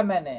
MNA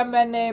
MNA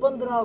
15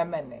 MNA,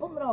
15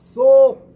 100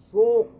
100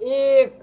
1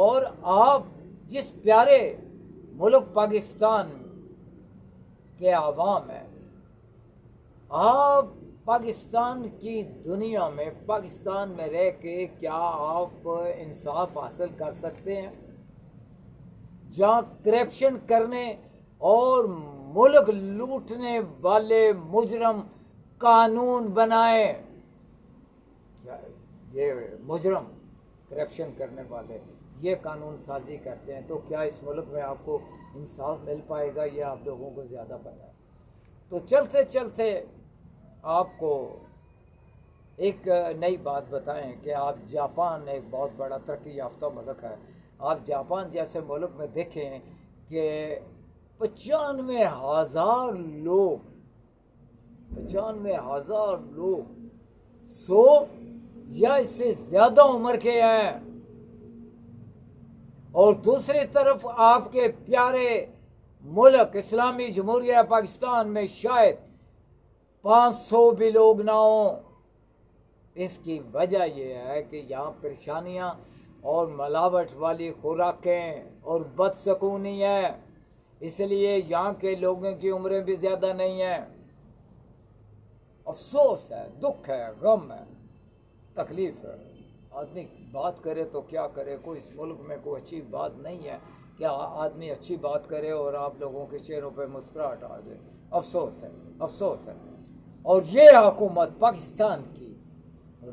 اور آپ جس پیارے ملک پاکستان کے عوام ہیں، آپ پاکستان کی دنیا میں، پاکستان میں رہ کے کیا آپ انصاف حاصل کر سکتے ہیں؟ جہاں کرپشن کرنے اور ملک لوٹنے والے مجرم قانون بنائے، یہ مجرم کرپشن کرنے والے یہ قانون سازی کرتے ہیں، تو کیا اس ملک میں آپ کو انصاف مل پائے گا؟ یہ آپ لوگوں کو زیادہ پتہ ہے۔ تو چلتے چلتے آپ کو ایک نئی بات بتائیں کہ آپ جاپان ایک بہت بڑا ترقی یافتہ ملک ہے، آپ جاپان جیسے ملک میں دیکھیں کہ 95,000 لوگ 95,000 لوگ 100 یا اس سے زیادہ عمر کے ہیں، اور دوسری طرف آپ کے پیارے ملک اسلامی جمہوریہ پاکستان میں شاید 500 بھی لوگ نہ ہوں۔ اس کی وجہ یہ ہے کہ یہاں پریشانیاں اور ملاوٹ والی خوراکیں اور بدسکونی ہے، اس لیے یہاں کے لوگوں کی عمریں بھی زیادہ نہیں ہیں۔ افسوس ہے، دکھ ہے، غم ہے، تکلیف ہے۔ آدمی بات کرے تو کیا کرے، کوئی اس ملک میں کوئی اچھی بات نہیں ہے کہ آدمی اچھی بات کرے اور آپ لوگوں کے چہروں پہ مسکراہٹ آ جائے۔ افسوس ہے، افسوس ہے۔ اور یہ حکومت پاکستان کی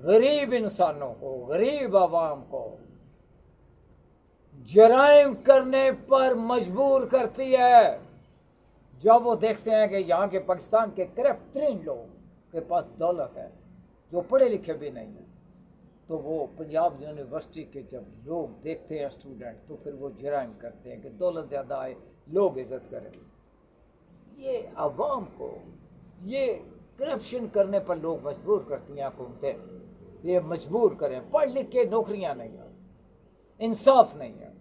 غریب انسانوں کو، غریب عوام کو جرائم کرنے پر مجبور کرتی ہے۔ جب وہ دیکھتے ہیں کہ یہاں کے پاکستان کے کرپٹ ترین لوگ کے پاس دولت ہے، جو پڑھے لکھے بھی نہیں ہیں، تو وہ پنجاب یونیورسٹی کے جب لوگ دیکھتے ہیں اسٹوڈنٹ، تو پھر وہ جرائم کرتے ہیں کہ دولت زیادہ آئے، لوگ عزت کریں۔ یہ عوام کو یہ کرپشن کرنے پر لوگ مجبور کرتی ہیں حکومتیں، یہ مجبور کریں۔ پڑھ لکھ کے نوکریاں نہیں ہیں، انصاف نہیں ہے،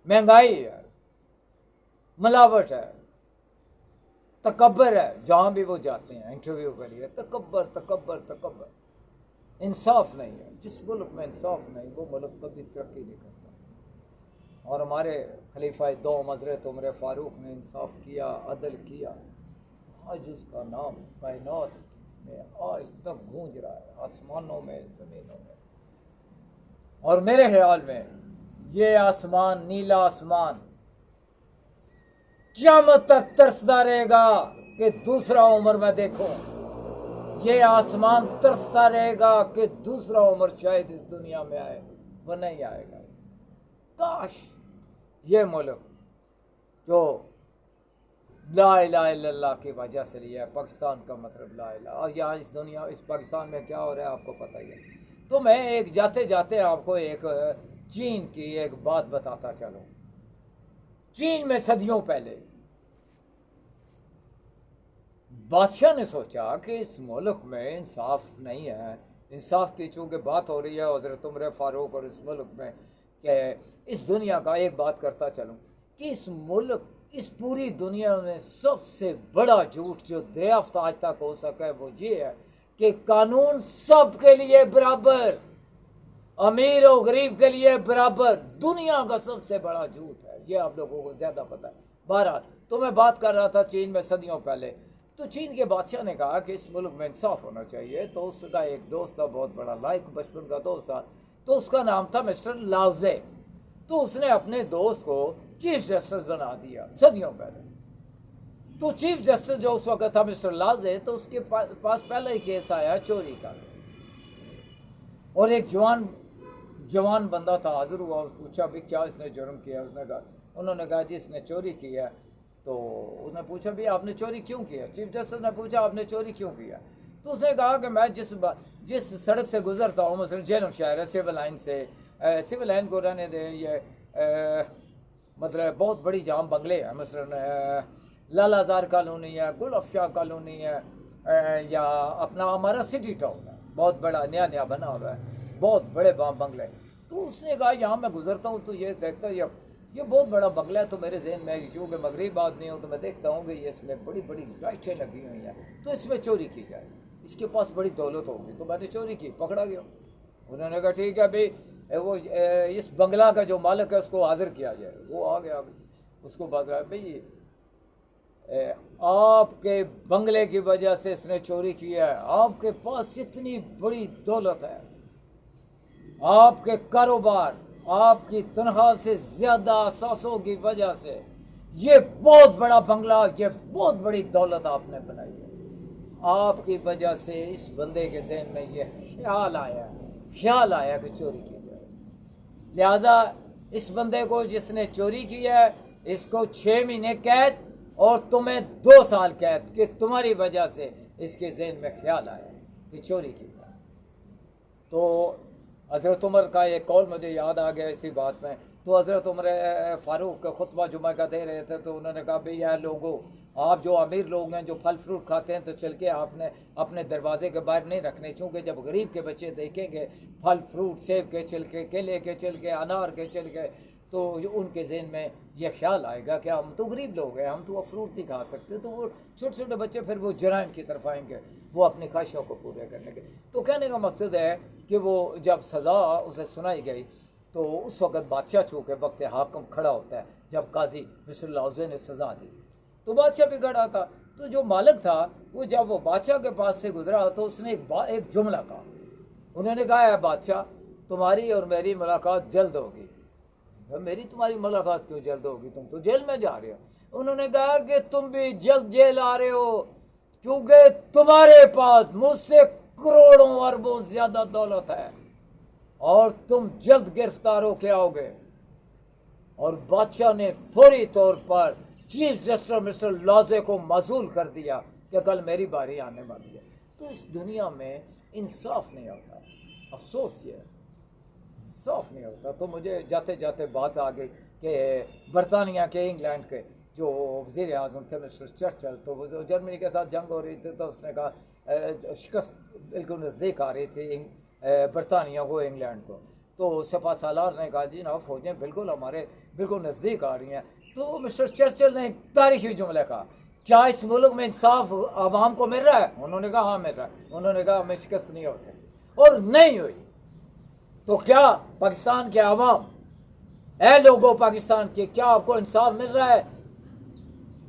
مہنگائی ہے، ملاوٹ ہے، تکبر ہے، جہاں بھی وہ جاتے ہیں انٹرویو کے لیے تکبر تکبر تکبر، انصاف نہیں ہے۔ جس ملک میں انصاف نہیں، وہ ملک کبھی ترقی نہیں کرتا۔ اور ہمارے خلیفہ دوم حضرت عمر فاروق نے انصاف کیا، عدل کیا، آج اس کا نام کائنات میں آج تک گونج رہا ہے، آسمانوں میں، زمینوں میں۔ اور میرے خیال میں یہ آسمان، نیلا آسمان، قیامت تک ترستا رہے گا کہ دوسرا عمر میں دیکھوں۔ یہ آسمان ترستا رہے گا کہ دوسرا عمر شاید اس دنیا میں آئے، وہ نہیں آئے گا۔ کاش یہ ملک جو لا الہ الا اللہ کی وجہ سے لیا ہے، پاکستان کا مطلب لا الہ، اور یہاں اس دنیا، اس پاکستان میں کیا ہو رہا ہے آپ کو پتہ ہی ہے۔ تو میں ایک جاتے جاتے آپ کو ایک چین کی ایک بات بتاتا چلوں۔ چین میں صدیوں پہلے بادشاہ نے سوچا کہ اس ملک میں انصاف نہیں ہے، انصاف کی چونکہ بات ہو رہی ہے حضرت عمر فاروق اور اس ملک میں، کہ اس دنیا کا ایک بات کرتا چلوں کہ اس ملک، اس پوری دنیا میں سب سے بڑا جھوٹ جو دریافت آج تک ہو سکا ہے وہ یہ ہے کہ قانون سب کے لیے برابر، امیر و غریب کے لیے برابر، دنیا کا سب سے بڑا جھوٹ ہے۔ یہ آپ لوگوں کو زیادہ پتہ ہے۔ بہرحال تو میں بات کر رہا تھا چین میں صدیوں پہلے، تو چین کے بادشاہ نے کہا کہ اس ملک میں انصاف ہونا چاہیے۔ تو اس کا ایک دوست تھا، بہت بڑا لائق بچپن کا دوست تھا، تو اس کا نام تھا مسٹر لاؤزے۔ تو اس نے اپنے دوست کو چیف جسٹس بنا دیا صدیوں پہلے۔ تو چیف جسٹس جو اس وقت تھا مسٹر لاؤزے، تو اس کے پاس پہلا ہی کیس آیا چوری کا، اور ایک جوان بندہ تھا، حاضر ہوا، پوچھا بھی کیا اس نے جرم کیا؟ انہوں نے کہا جی اس نے چوری کی ہے۔ تو اس نے پوچھا بھی آپ نے چوری کیوں کیا؟ چیف جسٹس نے پوچھا آپ نے چوری کیوں کیا؟ تو اس نے کہا کہ میں جس سڑک سے گزرتا ہوں، مثلا جیلم شہر ہے، سول لائن سے، سول لائن کو رہنے دیں، یہ مطلب بہت بڑی جام بنگلے ہیں، مثلا لالا زار کالونی ہے، گل افشاں کالونی ہے، یا اپنا ہمارا سٹی ٹاؤن ہے، بہت بڑا نیا نیا بنا ہوا ہے، بہت بڑے بنگلے۔ تو اس نے کہا یہاں میں گزرتا ہوں تو یہ دیکھتا یہ بہت بڑا بنگلہ ہے، تو میرے ذہن میں کیونکہ مغرب آدمی ہوں تو میں دیکھتا ہوں کہ اس میں بڑی بڑی لائٹیں لگی ہوئی ہیں، تو اس میں چوری کی جائے، اس کے پاس بڑی دولت ہوگی، تو میں نے چوری کی، پکڑا گیا۔ انہوں نے کہا ٹھیک ہے بھائی، وہ اس بنگلہ کا جو مالک ہے اس کو حاضر کیا جائے. وہ آ گیا, اس کو بات رہا بھائی آپ کے بنگلے کی وجہ سے اس نے چوری کیا ہے, آپ کے پاس اتنی بڑی دولت ہے, آپ کے کاروبار, آپ کی تنخواہ سے زیادہ اثاثوں کی وجہ سے یہ بہت بڑا بنگلہ, یہ بہت بڑی دولت آپ نے بنائی ہے. آپ کی وجہ سے اس بندے کے ذہن میں یہ خیال آیا کہ چوری کی جائے. لہذا اس بندے کو جس نے چوری کی ہے اس کو 6 مہینے قید اور تمہیں 2 سال قید, کہ تمہاری وجہ سے اس کے ذہن میں خیال آیا کہ چوری کی جائے. تو حضرت عمر کا ایک قول مجھے یاد آ گیا اسی بات میں. تو حضرت عمر فاروق خطبہ جمعہ کا دے رہے تھے, تو انہوں نے کہا بھئی اے لوگوں, آپ جو امیر لوگ ہیں جو پھل فروٹ کھاتے ہیں تو چل کے آپ نے اپنے دروازے کے باہر نہیں رکھنے, چونکہ جب غریب کے بچے دیکھیں گے پھل فروٹ سیب کے چل کے, کیلے کے چل کے, انار کے چل کے, تو ان کے ذہن میں یہ خیال آئے گا کہ ہم تو غریب لوگ ہیں, ہم تو فروٹ نہیں کھا سکتے. تو وہ چھوٹے چھوٹے بچے پھر وہ جرائم کی طرف آئیں گے, وہ اپنی خواہشوں کو پورے کرنے کے. تو کہنے کا مقصد ہے کہ وہ جب سزا اسے سنائی گئی تو اس وقت بادشاہ چونکہ وقت حاکم کھڑا ہوتا ہے, جب قاضی بسر اللہ عزوہ نے سزا دی تو بادشاہ بھی کھڑا تھا. تو جو مالک تھا وہ جب وہ بادشاہ کے پاس سے گزرا تو اس نے ایک جملہ کہا. انہوں نے کہا ہے بادشاہ, تمہاری اور میری ملاقات جلد ہوگی. میری تمہاری ملاقات کیوں جلد ہوگی, تم تو جیل میں جا رہے ہو. انہوں نے کہا کہ تم بھی جلد جیل آ رہے ہو, کیونکہ تمہارے پاس مجھ سے کروڑوں اربوں زیادہ دولت ہے اور تم جلد گرفتار ہو کے آؤ گے. اور بادشاہ نے فوری طور پر چیف جسٹس مسٹر لازے کو معزول کر دیا کہ کل میری باری آنے والی ہے. تو اس دنیا میں انصاف نہیں ہوتا, افسوس یہ انصاف نہیں ہوتا. تو مجھے جاتے جاتے بات آ گئی کہ برطانیہ کے, انگلینڈ کے جو وزیر اعظم تھے مسٹر چرچل, تو وہ جرمنی کے ساتھ جنگ ہو رہی تھی, تو اس نے کہا شکست بالکل نزدیک آ رہی تھی برطانیہ کو, انگلینڈ کو. تو سپہ سالار نے کہا جی نا فوجیں بالکل ہمارے بالکل نزدیک آ رہی ہیں. تو مسٹر چرچل نے تاریخی جملہ کہا, کیا اس ملک میں انصاف عوام کو مل رہا ہے؟ انہوں نے کہا ہاں مل رہا ہے. انہوں نے کہا ہمیں شکست نہیں ہو سکتی, اور نہیں ہوئی. تو کیا پاکستان کے عوام, اے لوگوں پاکستان کے, کیا آپ کو انصاف مل رہا ہے؟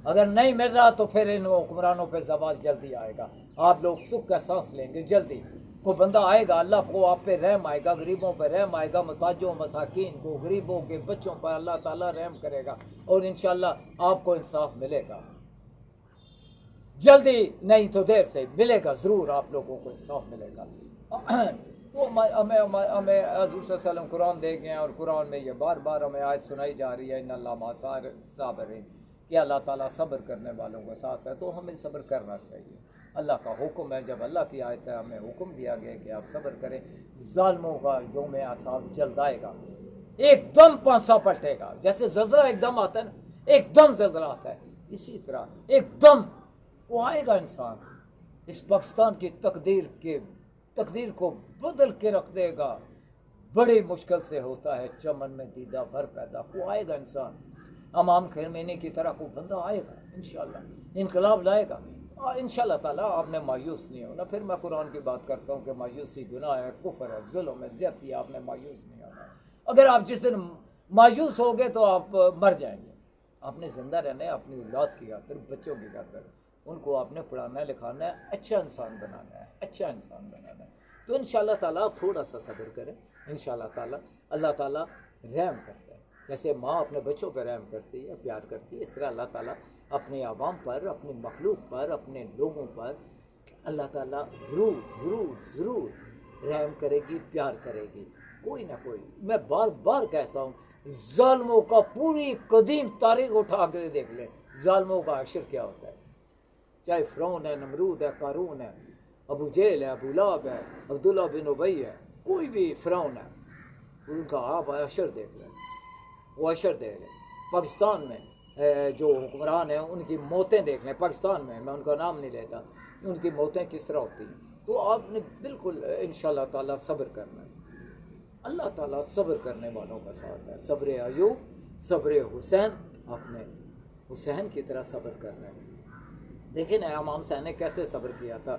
اگر نہیں مل رہا تو پھر ان حکمرانوں پہ زوال جلدی آئے گا, آپ لوگ سکھ کا سانس لیں گے جلدی. کوئی بندہ آئے گا, اللہ کو آپ پہ رحم آئے گا, غریبوں پہ رحم آئے گا, محتاجوں مساکین کو, غریبوں کے بچوں پر اللہ تعالیٰ رحم کرے گا, اور انشاءاللہ آپ کو انصاف ملے گا. جلدی نہیں تو دیر سے ملے گا, ضرور آپ لوگوں کو انصاف ملے گا. تو ہمیں حضور صلی اللہ علیہ وسلم قرآن دے گئے ہیں, اور قرآن میں یہ بار بار ہمیں آیت سنائی جا رہی ہے, ان اللہ مع الصابرین, کہ اللہ تعالیٰ صبر کرنے والوں کے ساتھ ہے. تو ہمیں صبر کرنا چاہیے, اللہ کا حکم ہے. جب اللہ کی آیت ہے ہمیں حکم دیا گیا کہ آپ صبر کریں. ظالموں کا یوم عذاب جلد آئے گا, ایک دم پانسا پلٹے گا. جیسے زلزلہ ایک دم آتا ہے نا, ایک دم زلزلہ آتا ہے, اسی طرح ایک دم وہ آئے گا انسان, اس پاکستان کی تقدیر کو بدل کے رکھ دے گا. بڑی مشکل سے ہوتا ہے چمن میں دیدہ بھر پیدا. کو آئے گا انسان, امام خمینی کی طرح کو بندہ آئے گا انشاءاللہ, انقلاب لائے گا انشاءاللہ تعالیٰ. آپ نے مایوس نہیں ہونا. پھر میں قرآن کی بات کرتا ہوں کہ مایوسی گناہ ہے, کفر ہے, ظلم ہے, زیادتی ہے. آپ نے مایوس نہیں ہونا. اگر آپ جس دن مایوس ہو گے تو آپ مر جائیں گے. آپ نے زندہ رہنا ہے اپنی اولاد کی خاطر, بچوں کی خاطر. ان کو آپ نے پڑھانا ہے, لکھانا ہے, اچھا انسان بنانا ہے, اچھا انسان بنانا ہے. تو انشاءاللہ تعالیٰ آپ تھوڑا سا صبر کریں, انشاءاللہ تعالیٰ اللہ تعالیٰ رحم کرتا ہے. جیسے ماں اپنے بچوں پہ رحم کرتی ہے, پیار کرتی ہے, اس طرح اللہ تعالیٰ اپنے عوام پر, اپنی مخلوق پر, اپنے لوگوں پر اللہ تعالیٰ ضرور ضرور ضرور رحم کرے گی, پیار کرے گی. کوئی نہ کوئی, میں بار بار کہتا ہوں, ظالموں کا پوری قدیم تاریخ اٹھا کے دیکھ لیں, ظالموں کا حشر کیا ہوتا ہے. چاہے فرعون ہے, نمرود ہے, قارون ہے, ابو جہل ہے, ابو لہب ہے, عبداللہ بن ابی ہے, کوئی بھی فرعون ہے, ان کا آپ حشر دیکھ لیں, وہ حشر دیکھ لیں. پاکستان میں جو حکمران ہیں ان کی موتیں دیکھ لیں. پاکستان میں ان کا نام نہیں لیتا, ان کی موتیں کس طرح ہوتی ہیں. تو آپ نے بالکل انشاءاللہ تعالیٰ صبر کرنا ہے. اللہ تعالیٰ صبر کرنے والوں کا ساتھ ہے. صبر ایوب, صبر حسین, آپ نے حسین کی طرح صبر کرنا ہے. دیکھیں نا امام حسین نے کیسے صبر کیا تھا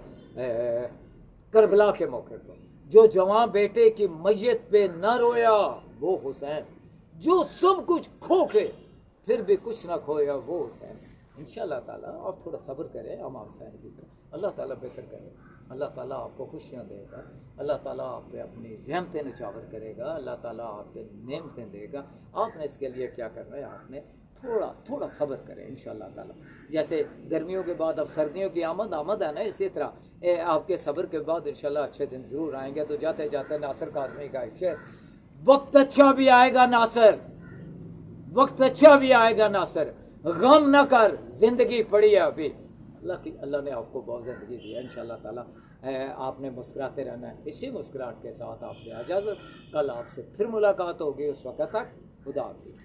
کربلا کے موقع پر, جو جوان بیٹے کی میت پہ نہ رویا وہ حسین، جو سب کچھ کھو کے پھر بھی کچھ نہ کھویا وہ حسین۔ انشاءاللہ تعالیٰ آپ تھوڑا صبر کریں امام حسین کی طرح، اللہ تعالیٰ بہتر کرے، اللہ تعالیٰ آپ کو خوشیاں دے گا، اللہ تعالیٰ آپ پہ اپنی رحمتیں نچاور کرے گا، اللہ تعالیٰ آپ پہ نعمتیں دے گا۔ آپ نے اس کے لیے کیا کرنا ہے، آپ نے تھوڑا صبر کریں انشاءاللہ تعالیٰ۔ جیسے گرمیوں کے بعد اب سردیوں کی آمد ہے نا، اسی طرح آپ کے صبر کے بعد انشاءاللہ اچھے دن ضرور آئیں گے۔ تو جاتے جاتے ناصر کاظمی کا ایک شعر، وقت اچھا بھی آئے گا ناصر، وقت اچھا بھی آئے گا ناصر، غم نہ کر زندگی پڑی ہے ابھی۔ اللہ نے آپ کو بہت زندگی دی ہے انشاءاللہ تعالیٰ، آپ نے مسکراتے رہنا ہے۔ اسی مسکراہٹ کے ساتھ آپ سے اجازت، کل آپ سے پھر ملاقات ہوگی، اس وقت تک خدا حافظ۔